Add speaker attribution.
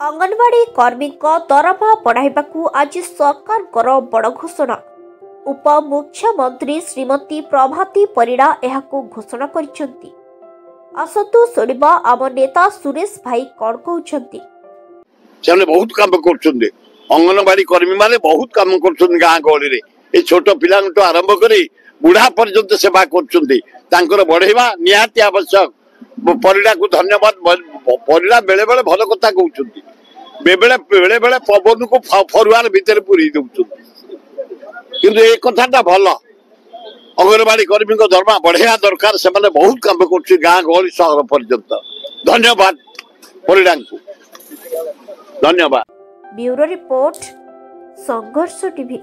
Speaker 1: अंगनवाड़ी कर्मी दरमा बढ़ाइबाकू आज सरकार बड़ घोषणा। उपमुख्यमंत्री श्रीमती प्रभाती परिड़ा एहाकू घोषणा करिसेंती। आसतु सुनिबा आम नेता सुरेश भाई कौन कहउछंती।
Speaker 2: से बहुत काम कर अंगनवाड़ी कर्मी माने बहुत काम कर गाँ गहली रे ए छोट पिला आरंभ करी बुढ़ा पर्यंत सेवा कर बढ़ेवा निहाती आवश्यक। परिड़ा को धन्यवाद। परिड़ा बेले बेले भल कथा कहते बेले बेले पवन को फरुआर भितर पूरी दौरान किंतु ए कथाटा भल अंगनवाड़ी कर्मी दरमा बढ़िया दरकार। से बहुत काम कर गाँ गहली सहर पर्यंत। धन्यवाद परिड़ा को धन्यवाद।
Speaker 1: ब्यूरो रिपोर्ट संघर्ष टीवी।